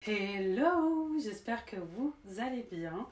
Hello, j'espère que vous allez bien.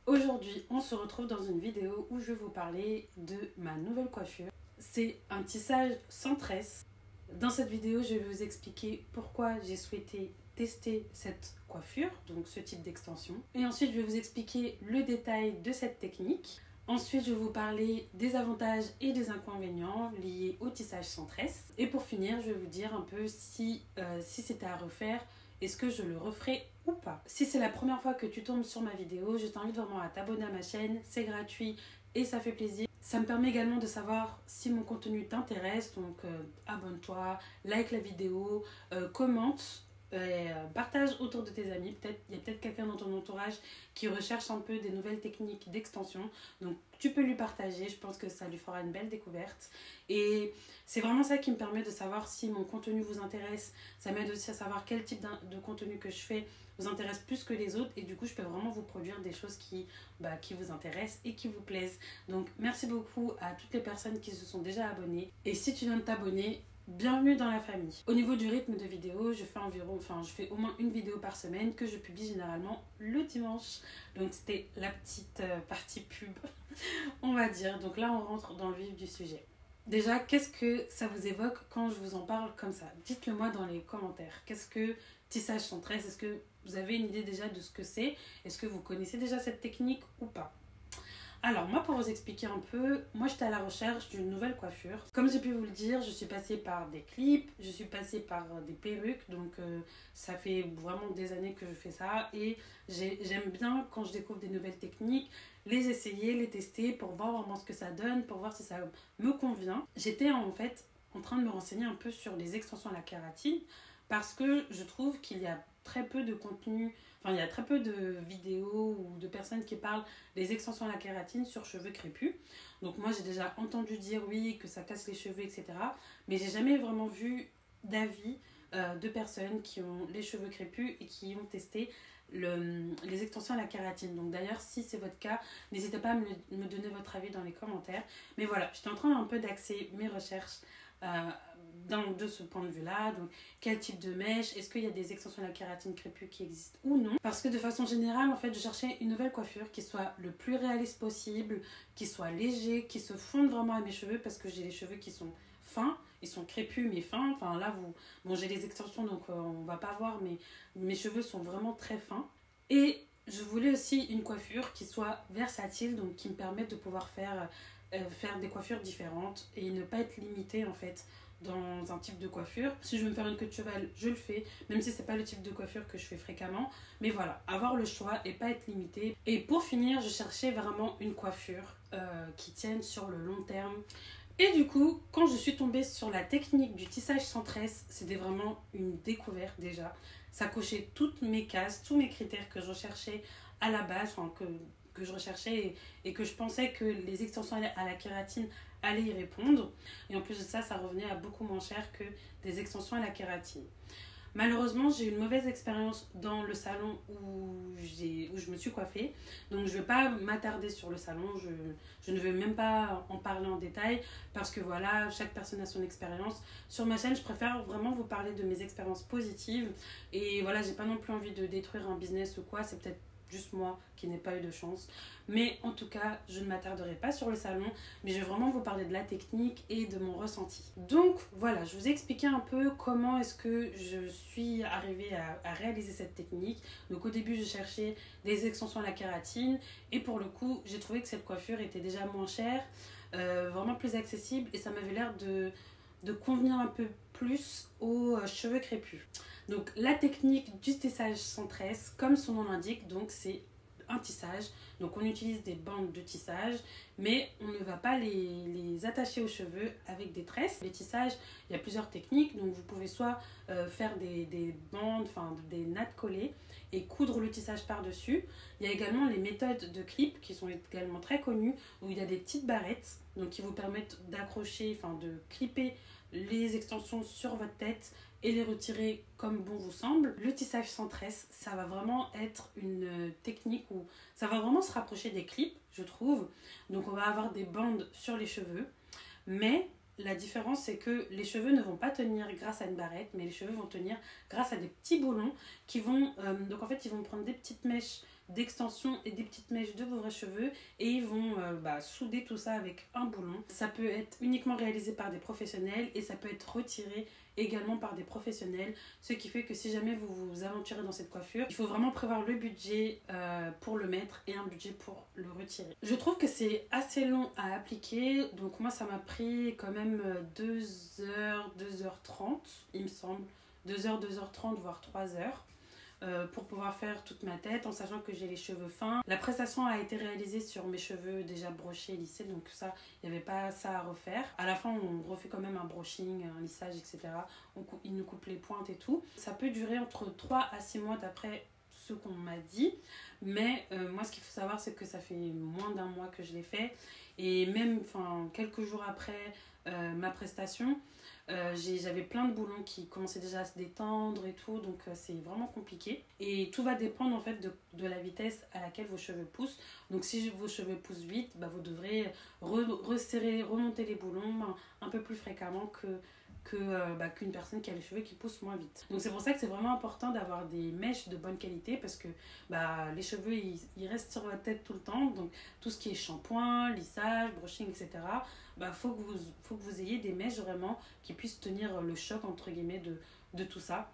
Aujourd'hui, on se retrouve dans une vidéo où je vais vous parler de ma nouvelle coiffure. C'est un tissage sans tresse. Dans cette vidéo, je vais vous expliquer pourquoi j'ai souhaité tester cette coiffure, donc ce type d'extension. Et ensuite, je vais vous expliquer le détail de cette technique. Ensuite, je vais vous parler des avantages et des inconvénients liés au tissage sans tresse. Et pour finir, je vais vous dire un peu si c'était à refaire, est-ce que je le referai ou pas. Si c'est la première fois que tu tombes sur ma vidéo, je t'invite vraiment à t'abonner à ma chaîne, c'est gratuit et ça fait plaisir. Ça me permet également de savoir si mon contenu t'intéresse, donc abonne-toi, like la vidéo, commente. Partage autour de tes amis. Il y a peut-être quelqu'un dans ton entourage qui recherche un peu des nouvelles techniques d'extension. Donc tu peux lui partager, je pense que ça lui fera une belle découverte. Et c'est vraiment ça qui me permet de savoir si mon contenu vous intéresse. Ça m'aide aussi à savoir quel type de contenu que je fais vous intéresse plus que les autres. Et du coup, je peux vraiment vous produire des choses qui vous intéressent et qui vous plaisent. Donc merci beaucoup à toutes les personnes qui se sont déjà abonnées. Et si tu viens de t'abonner, bienvenue dans la famille. Au niveau du rythme de vidéo, je fais au moins une vidéo par semaine que je publie généralement le dimanche. Donc c'était la petite partie pub, on va dire. Donc là, on rentre dans le vif du sujet. Déjà, qu'est-ce que ça vous évoque quand je vous en parle comme ça? Dites-le moi dans les commentaires. Qu'est-ce que tissage sans tresse? Est-ce que vous avez une idée déjà de ce que c'est? Est-ce que vous connaissez déjà cette technique ou pas? Alors moi, pour vous expliquer un peu, moi j'étais à la recherche d'une nouvelle coiffure. Comme j'ai pu vous le dire, je suis passée par des clips, je suis passée par des perruques, donc ça fait vraiment des années que je fais ça et j'aime bien quand je découvre des nouvelles techniques, les essayer, les tester pour voir vraiment ce que ça donne, pour voir si ça me convient. J'étais en fait en train de me renseigner un peu sur les extensions à la kératine parce que je trouve qu'il y a très peu de contenu. Enfin, il y a très peu de vidéos ou de personnes qui parlent des extensions à la kératine sur cheveux crépus. Donc moi, j'ai déjà entendu dire oui, que ça casse les cheveux, etc. Mais j'ai jamais vraiment vu d'avis de personnes qui ont les cheveux crépus et qui ont testé les extensions à la kératine. Donc d'ailleurs, si c'est votre cas, n'hésitez pas à me donner votre avis dans les commentaires. Mais voilà, j'étais en train un peu d'axer mes recherches de ce point de vue-là. Donc, quel type de mèche? Est-ce qu'il y a des extensions à la kératine crépue qui existent ou non? Parce que de façon générale, en fait, je cherchais une nouvelle coiffure qui soit le plus réaliste possible, qui soit léger, qui se fonde vraiment à mes cheveux parce que j'ai les cheveux qui sont fins. Ils sont crépus mais fins. Enfin là, bon, j'ai les extensions donc on va pas voir, mais mes cheveux sont vraiment très fins. Et je voulais aussi une coiffure qui soit versatile, donc qui me permette de pouvoir faire des coiffures différentes et ne pas être limitée en fait dans un type de coiffure. Si je veux me faire une queue de cheval, je le fais, même si c'est pas le type de coiffure que je fais fréquemment. Mais voilà, avoir le choix et pas être limitée. Et pour finir, je cherchais vraiment une coiffure qui tienne sur le long terme. Et du coup, quand je suis tombée sur la technique du tissage sans tresse, c'était vraiment une découverte déjà. Ça cochait toutes mes cases, tous mes critères que je recherchais à la base, enfin que je recherchais et que je pensais que les extensions à la kératine allaient y répondre. Et en plus de ça, ça revenait à beaucoup moins cher que des extensions à la kératine. Malheureusement, j'ai eu une mauvaise expérience dans le salon où je me suis coiffée. Donc, je ne vais pas m'attarder sur le salon. Je ne vais même pas en parler en détail parce que voilà, chaque personne a son expérience. Sur ma chaîne, je préfère vraiment vous parler de mes expériences positives. Et voilà, j'ai pas non plus envie de détruire un business ou quoi. C'est peut-être juste moi qui n'ai pas eu de chance. Mais en tout cas, je ne m'attarderai pas sur le salon, mais je vais vraiment vous parler de la technique et de mon ressenti. Donc voilà, je vous ai expliqué un peu comment est-ce que je suis arrivée à réaliser cette technique. Donc au début, je cherchais des extensions à la kératine et pour le coup, j'ai trouvé que cette coiffure était déjà moins chère, vraiment plus accessible et ça m'avait l'air de convenir un peu plus aux cheveux crépus. Donc la technique du tissage sans tresse, comme son nom l'indique, donc c'est un tissage. Donc on utilise des bandes de tissage, mais on ne va pas les attacher aux cheveux avec des tresses. Les tissages, il y a plusieurs techniques. Donc vous pouvez soit faire des bandes, enfin des nattes collées et coudre le tissage par-dessus. Il y a également les méthodes de clip qui sont également très connues, où il y a des petites barrettes donc qui vous permettent d'accrocher, enfin de clipper les extensions sur votre tête et les retirer comme bon vous semble. Le tissage sans tresse, ça va vraiment être une technique où ça va vraiment se rapprocher des clips, je trouve. Donc on va avoir des bandes sur les cheveux, mais la différence, c'est que les cheveux ne vont pas tenir grâce à une barrette, mais les cheveux vont tenir grâce à des petits boulons qui vont... donc en fait, ils vont prendre des petites mèches d'extension et des petites mèches de vos vrais cheveux et ils vont souder tout ça avec un boulon. Ça peut être uniquement réalisé par des professionnels et ça peut être retiré également par des professionnels, ce qui fait que si jamais vous vous aventurez dans cette coiffure, il faut vraiment prévoir le budget pour le mettre et un budget pour le retirer. Je trouve que c'est assez long à appliquer, donc moi ça m'a pris quand même 2h, 2h30 il me semble, 2h, 2h30 voire 3h. Pour pouvoir faire toute ma tête en sachant que j'ai les cheveux fins. La prestation a été réalisée sur mes cheveux déjà brochés, lissés, donc ça, il n'y avait pas ça à refaire. À la fin, on refait quand même un brushing, un lissage, etc. Il nous coupe les pointes et tout. Ça peut durer entre 3 à 6 mois d'après ce qu'on m'a dit, mais moi ce qu'il faut savoir c'est que ça fait moins d'un mois que je l'ai fait et même quelques jours après ma prestation, j'avais plein de boulons qui commençaient déjà à se détendre et tout, donc c'est vraiment compliqué et tout va dépendre en fait de la vitesse à laquelle vos cheveux poussent. Donc si vos cheveux poussent vite, vous devrez resserrer, remonter les boulons un peu plus fréquemment qu'une personne qui a les cheveux qui poussent moins vite. Donc c'est pour ça que c'est vraiment important d'avoir des mèches de bonne qualité parce que les cheveux ils restent sur votre tête tout le temps, donc tout ce qui est shampoing, lissage, brushing, etc. Faut que vous ayez des mèches vraiment qui puissent tenir le choc entre guillemets de tout ça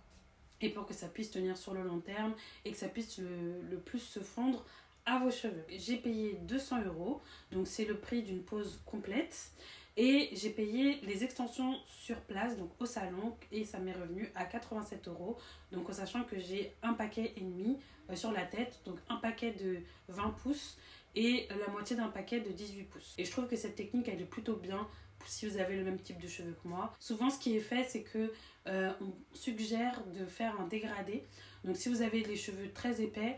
et pour que ça puisse tenir sur le long terme et que ça puisse le plus se fondre à vos cheveux. J'ai payé 200 €, donc c'est le prix d'une pose complète. Et j'ai payé les extensions sur place, donc au salon, et ça m'est revenu à 87 €. Donc en sachant que j'ai un paquet et demi sur la tête, donc un paquet de 20 pouces et la moitié d'un paquet de 18 pouces. Et je trouve que cette technique, elle est plutôt bien si vous avez le même type de cheveux que moi. Souvent, ce qui est fait, c'est que on suggère de faire un dégradé. Donc si vous avez les cheveux très épais,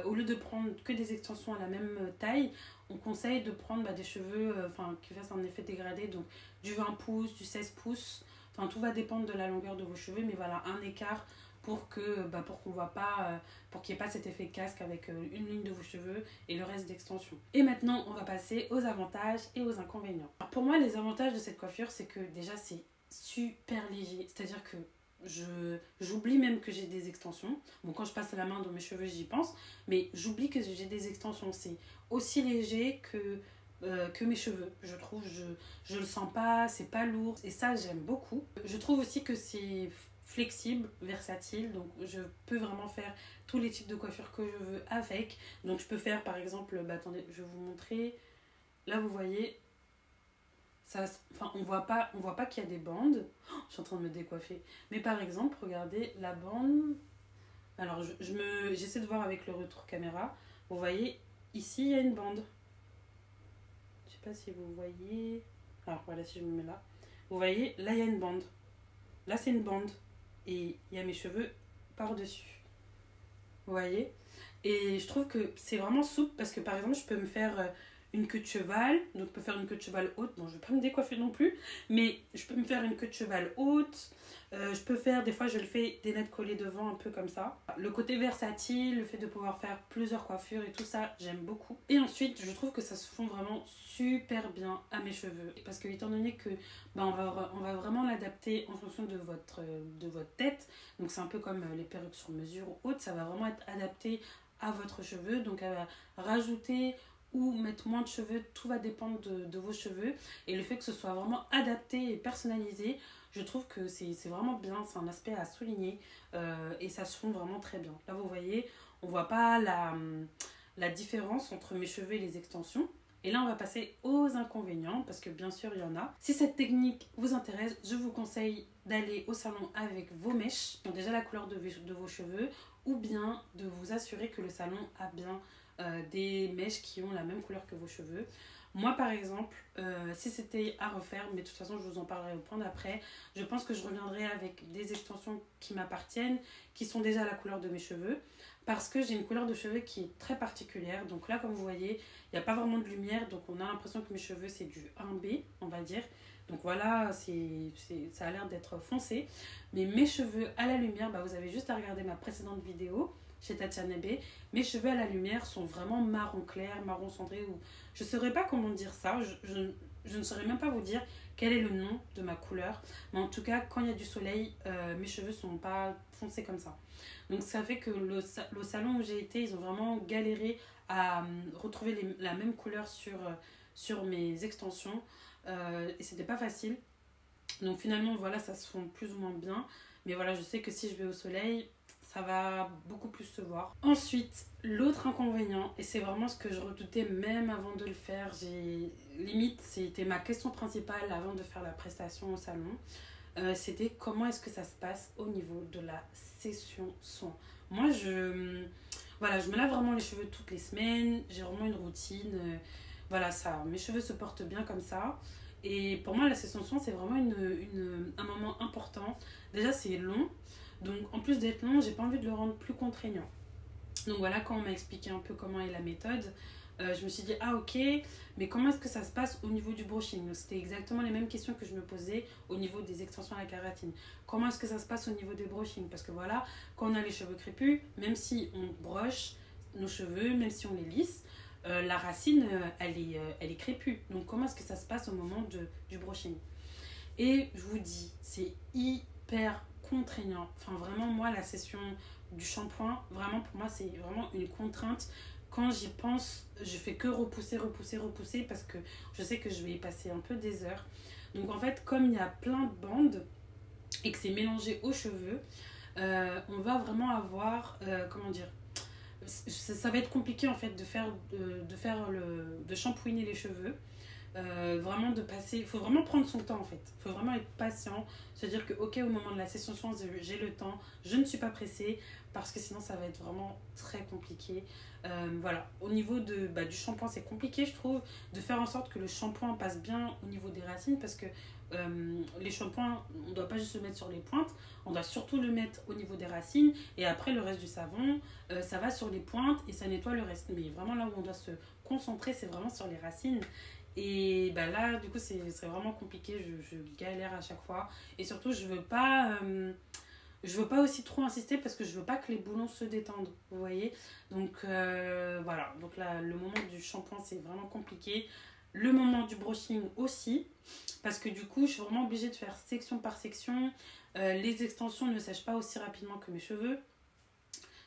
au lieu de prendre que des extensions à la même taille, on conseille de prendre des cheveux qui fassent un effet dégradé, donc du 20 pouces, du 16 pouces. Tout va dépendre de la longueur de vos cheveux, mais voilà, un écart pour qu'on voit pas, pour qu'il n'y ait pas cet effet casque avec une ligne de vos cheveux et le reste d'extension. Et maintenant, on va passer aux avantages et aux inconvénients. Alors pour moi, les avantages de cette coiffure, c'est que déjà, c'est super léger. C'est-à-dire que j'oublie même que j'ai des extensions. Bon, quand je passe la main dans mes cheveux, j'y pense, mais j'oublie que j'ai des extensions. C'est aussi léger que mes cheveux, je trouve. Je le sens pas, c'est pas lourd, et ça, j'aime beaucoup. Je trouve aussi que c'est flexible, versatile, donc je peux vraiment faire tous les types de coiffure que je veux avec. Donc je peux faire par exemple, attendez, je vais vous montrer. Là, vous voyez, on voit pas qu'il y a des bandes. Oh, je suis en train de me décoiffer. Mais par exemple, regardez la bande. Alors, j'essaie de voir avec le retour caméra. Vous voyez, ici, il y a une bande. Je sais pas si vous voyez. Alors, voilà, si je me mets là. Vous voyez, là, il y a une bande. Là, c'est une bande. Et il y a mes cheveux par-dessus. Vous voyez? Et je trouve que c'est vraiment souple parce que, par exemple, je peux me faire une queue de cheval. Donc, je peux faire une queue de cheval haute. Bon, je vais pas me décoiffer non plus. Mais je peux me faire une queue de cheval haute. Je peux faire, des fois je le fais, des nattes collées devant un peu comme ça. Le côté versatile, le fait de pouvoir faire plusieurs coiffures et tout ça, j'aime beaucoup. Et ensuite, je trouve que ça se fond vraiment super bien à mes cheveux. Parce que étant donné que on va vraiment l'adapter en fonction de votre tête. Donc c'est un peu comme les perruques sur mesure ou autres, ça va vraiment être adapté à votre cheveu. Donc elle va rajouter ou mettre moins de cheveux, tout va dépendre de vos cheveux. Et le fait que ce soit vraiment adapté et personnalisé, je trouve que c'est vraiment bien, c'est un aspect à souligner et ça se fond vraiment très bien. Là vous voyez, on voit pas la différence entre mes cheveux et les extensions. Et là on va passer aux inconvénients parce que bien sûr il y en a. Si cette technique vous intéresse, je vous conseille d'aller au salon avec vos mèches, qui ont déjà la couleur de vos cheveux, ou bien de vous assurer que le salon a bien des mèches qui ont la même couleur que vos cheveux. Moi par exemple, si c'était à refaire, mais de toute façon je vous en parlerai au point d'après, je pense que je reviendrai avec des extensions qui m'appartiennent, qui sont déjà à la couleur de mes cheveux, parce que j'ai une couleur de cheveux qui est très particulière. Donc là comme vous voyez, il n'y a pas vraiment de lumière, donc on a l'impression que mes cheveux c'est du 1B on va dire. Donc voilà, ça a l'air d'être foncé, mais mes cheveux à la lumière, vous avez juste à regarder ma précédente vidéo chez Tatiana B. Mes cheveux à la lumière sont vraiment marron clair, marron cendré, ou je ne saurais pas comment dire ça, je ne saurais même pas vous dire quel est le nom de ma couleur. Mais en tout cas, quand il y a du soleil, mes cheveux ne sont pas foncés comme ça. Donc ça fait que le salon où j'ai été, ils ont vraiment galéré à retrouver la même couleur sur mes extensions. Et c'était pas facile. Donc finalement, voilà, ça se fond plus ou moins bien. Mais voilà, je sais que si je vais au soleil, ça va beaucoup plus se voir. Ensuite, l'autre inconvénient, et c'est vraiment ce que je redoutais même avant de le faire, limite, c'était ma question principale avant de faire la prestation au salon, c'était comment est-ce que ça se passe au niveau de la session soin. Moi, voilà, je me lave vraiment les cheveux toutes les semaines, j'ai vraiment une routine, voilà, ça, mes cheveux se portent bien comme ça. Et pour moi, la session soin, c'est vraiment un moment important. Déjà, c'est long. Donc, en plus d'être long, j'ai pas envie de le rendre plus contraignant. Donc voilà, quand on m'a expliqué un peu comment est la méthode, je me suis dit, ah ok, mais comment est-ce que ça se passe au niveau du brushing? Donc, c'était exactement les mêmes questions que je me posais au niveau des extensions à la kératine. Comment est-ce que ça se passe au niveau des brushing? Parce que voilà, quand on a les cheveux crépus, même si on broche nos cheveux, même si on les lisse, la racine, elle est crépue. Donc comment est-ce que ça se passe au moment du brushing? Et je vous dis, c'est hyper contraignant. Enfin vraiment, moi, la session du shampoing, vraiment pour moi, c'est vraiment une contrainte. Quand j'y pense, je fais que repousser parce que je sais que je vais y passer un peu des heures. Donc en fait, comme il y a plein de bandes et que c'est mélangé aux cheveux, on va vraiment avoir, comment dire, ça va être compliqué en fait de shampouiner les cheveux. Vraiment de passer, il faut vraiment prendre son temps en fait, il faut vraiment être patient, se dire que ok, au moment de la session soins j'ai le temps, je ne suis pas pressée parce que sinon ça va être vraiment très compliqué. Voilà, au niveau du shampoing, c'est compliqué je trouve de faire en sorte que le shampoing passe bien au niveau des racines parce que les shampoings, on ne doit pas juste le mettre sur les pointes, on doit surtout le mettre au niveau des racines et après le reste du savon, ça va sur les pointes et ça nettoie le reste. Mais vraiment là où on doit se concentrer, c'est vraiment sur les racines. Et bah là, du coup, c'est vraiment compliqué. Je galère à chaque fois. Et surtout, je veux pas aussi trop insister parce que je veux pas que les boulons se détendent. Vous voyez? Donc, voilà. Donc là, le moment du shampoing, c'est vraiment compliqué. Le moment du brushing aussi. Parce que du coup, je suis vraiment obligée de faire section par section. Les extensions ne sèchent pas aussi rapidement que mes cheveux.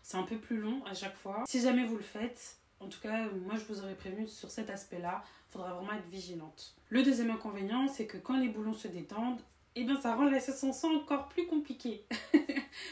C'est un peu plus long à chaque fois. Si jamais vous le faites, en tout cas, moi je vous aurais prévenu sur cet aspect-là, il faudra vraiment être vigilante. Le deuxième inconvénient, c'est que quand les boulons se détendent, eh bien ça rend la session soin encore plus compliquée.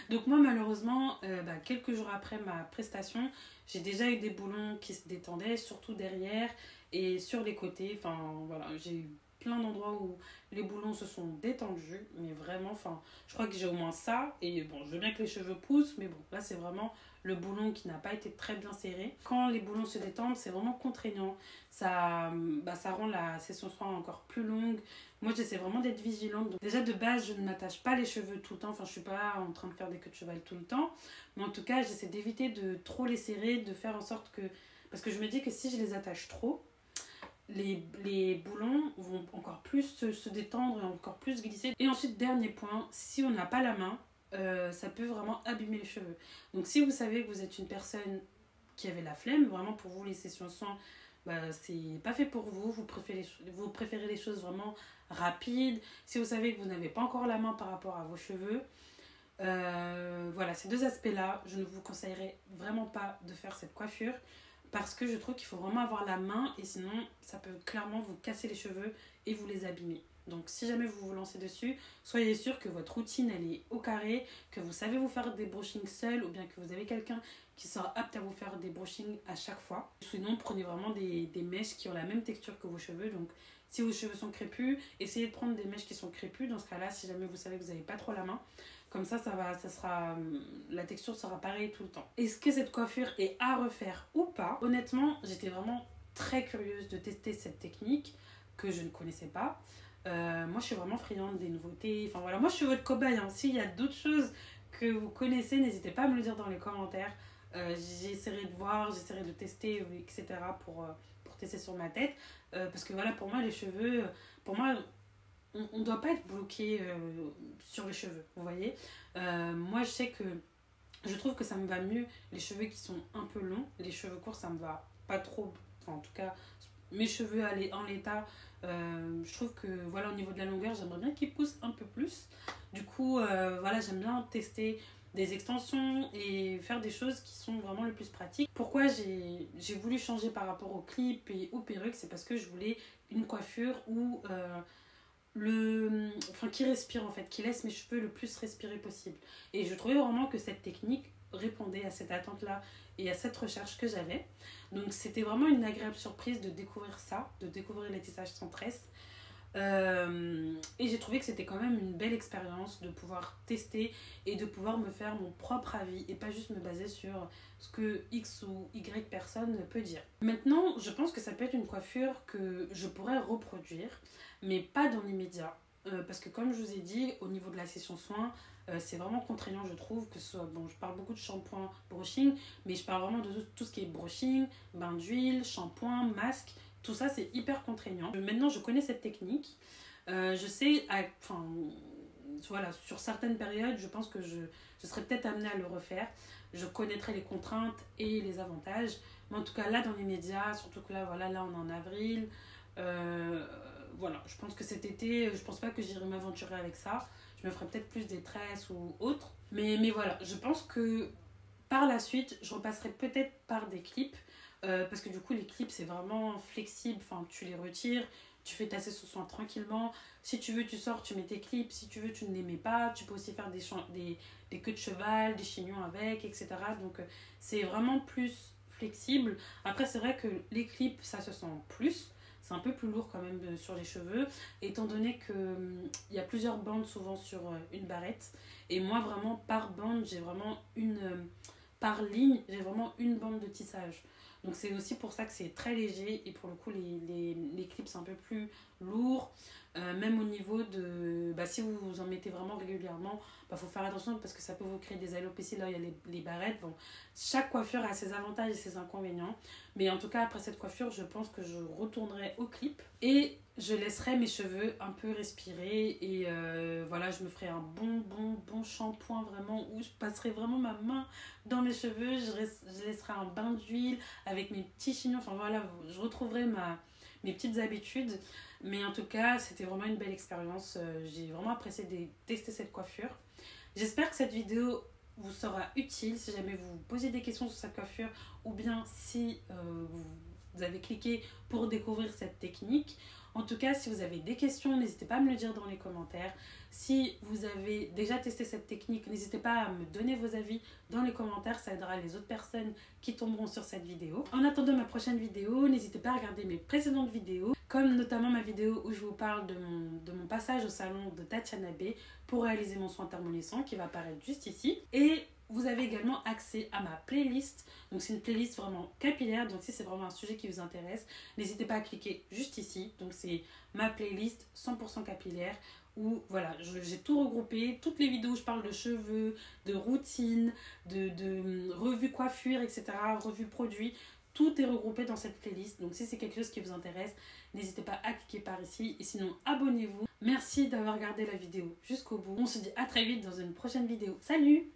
Donc moi malheureusement, quelques jours après ma prestation, j'ai déjà eu des boulons qui se détendaient, surtout derrière et sur les côtés. Enfin voilà, j'ai eu plein d'endroits où les boulons se sont détendus, mais vraiment, enfin, je crois que j'ai au moins ça, et bon, je veux bien que les cheveux poussent, mais bon, là c'est vraiment le boulon qui n'a pas été très bien serré. Quand les boulons se détendent, c'est vraiment contraignant, ça rend la session soin encore plus longue. Moi j'essaie vraiment d'être vigilante, donc déjà de base je ne m'attache pas les cheveux tout le temps, enfin je suis pas en train de faire des queues de cheval tout le temps, mais en tout cas j'essaie d'éviter de trop les serrer, de faire en sorte que, parce que je me dis que si je les attache trop, les boulons vont encore plus se détendre et encore plus glisser. Et ensuite, dernier point, si on n'a pas la main, ça peut vraiment abîmer les cheveux. Donc si vous savez que vous êtes une personne qui avait la flemme, vraiment pour vous les sessions soins, c'est pas fait pour vous, vous préférez les choses vraiment rapides. Si vous savez que vous n'avez pas encore la main par rapport à vos cheveux, voilà, ces deux aspects-là, je ne vous conseillerais vraiment pas de faire cette coiffure. Parce que je trouve qu'il faut vraiment avoir la main et sinon ça peut clairement vous casser les cheveux et vous les abîmer. Donc si jamais vous vous lancez dessus, soyez sûr que votre routine elle est au carré, que vous savez vous faire des brushings seul ou bien que vous avez quelqu'un qui sera apte à vous faire des brushings à chaque fois. Sinon prenez vraiment des mèches qui ont la même texture que vos cheveux. Donc si vos cheveux sont crépus, essayez de prendre des mèches qui sont crépues. Dans ce cas-là, si jamais vous savez que vous n'avez pas trop la main, comme ça, la texture sera pareille tout le temps. Est-ce que cette coiffure est à refaire ou pas? Honnêtement, j'étais vraiment très curieuse de tester cette technique que je ne connaissais pas. Moi, je suis vraiment friande des nouveautés. Enfin voilà, moi, je suis votre cobaye. Hein. S'il y a d'autres choses que vous connaissez, n'hésitez pas à me le dire dans les commentaires. J'essaierai de voir, j'essaierai de tester, etc. pour tester sur ma tête. Parce que voilà, pour moi, les cheveux, pour moi, on ne doit pas être bloqué sur les cheveux, vous voyez. Moi, je trouve que ça me va mieux les cheveux qui sont un peu longs. Les cheveux courts, ça me va pas trop. Enfin, en tout cas, mes cheveux en l'état, je trouve que voilà, au niveau de la longueur, j'aimerais bien qu'ils poussent un peu plus. Du coup, voilà, j'aime bien tester des extensions et faire des choses qui sont vraiment le plus pratiques. Pourquoi j'ai voulu changer par rapport aux clips et aux perruques, c'est parce que je voulais une coiffure où qui respire en fait, qui laisse mes cheveux le plus respirer possible. Et je trouvais vraiment que cette technique répondait à cette attente-là et à cette recherche que j'avais. Donc c'était vraiment une agréable surprise de découvrir ça, de découvrir les tissages sans tresse. Et j'ai trouvé que c'était quand même une belle expérience de pouvoir tester et de pouvoir me faire mon propre avis et pas juste me baser sur ce que X ou Y personne peut dire. Maintenant, je pense que ça peut être une coiffure que je pourrais reproduire, mais pas dans l'immédiat. Parce que comme je vous ai dit, au niveau de la session soins, c'est vraiment contraignant, je trouve, que ce soit, bon, je parle beaucoup de shampoing, brushing, mais je parle vraiment de tout ce qui est brushing, bain d'huile, shampoing, masque. Tout ça, c'est hyper contraignant. Maintenant, je connais cette technique. Je sais, voilà, sur certaines périodes, je pense que je serais peut-être amenée à le refaire. Je connaîtrai les contraintes et les avantages. Mais en tout cas, là, dans les médias, surtout que là, voilà, là, on est en avril. Voilà, je pense que cet été, je pense pas que j'irai m'aventurer avec ça. Je me ferai peut-être plus des tresses ou autre. Mais voilà, je pense que par la suite, je repasserai peut-être par des clips. Parce que du coup, les clips, c'est vraiment flexible. Enfin, tu les retires, tu fais ta session soin tranquillement. Si tu veux, tu sors, tu mets tes clips. Si tu veux, tu ne les mets pas. Tu peux aussi faire des queues de cheval, des chignons avec, etc. Donc, c'est vraiment plus flexible. Après, c'est vrai que les clips, ça se sent plus. C'est un peu plus lourd quand même sur les cheveux, étant donné qu'il y a plusieurs bandes souvent sur une barrette. Et moi, vraiment, par bande, j'ai vraiment par ligne, j'ai vraiment une bande de tissage. Donc c'est aussi pour ça que c'est très léger et pour le coup les clips c'est un peu plus lourd. Même au niveau de... si vous en mettez vraiment régulièrement, faut faire attention parce que ça peut vous créer des alopécies. Là, il y a les barrettes. Bon, chaque coiffure a ses avantages et ses inconvénients. Mais en tout cas, après cette coiffure, je pense que je retournerai au clip. Et je laisserai mes cheveux un peu respirer. Et voilà, je me ferai un bon shampoing vraiment où je passerai vraiment ma main dans mes cheveux. Je laisserai un bain d'huile avec mes petits chignons. Enfin voilà, je retrouverai mes petites habitudes. Mais en tout cas, c'était vraiment une belle expérience. J'ai vraiment apprécié de tester cette coiffure. J'espère que cette vidéo vous sera utile si jamais vous vous posez des questions sur cette coiffure ou bien si vous avez cliqué pour découvrir cette technique. En tout cas, si vous avez des questions, n'hésitez pas à me le dire dans les commentaires. Si vous avez déjà testé cette technique, n'hésitez pas à me donner vos avis dans les commentaires. Ça aidera les autres personnes qui tomberont sur cette vidéo. En attendant ma prochaine vidéo, n'hésitez pas à regarder mes précédentes vidéos, comme notamment ma vidéo où je vous parle de mon passage au salon de Tatiana B pour réaliser mon soin thermoluisant qui va apparaître juste ici. Et vous avez également accès à ma playlist. Donc c'est une playlist vraiment capillaire. Donc si c'est vraiment un sujet qui vous intéresse, n'hésitez pas à cliquer juste ici. Donc c'est ma playlist 100% capillaire où voilà, j'ai tout regroupé. Toutes les vidéos où je parle de cheveux, de routine, de revue coiffure, etc. Revue produits. Tout est regroupé dans cette playlist. Donc si c'est quelque chose qui vous intéresse, n'hésitez pas à cliquer par ici. Et sinon, abonnez-vous. Merci d'avoir regardé la vidéo jusqu'au bout. On se dit à très vite dans une prochaine vidéo. Salut!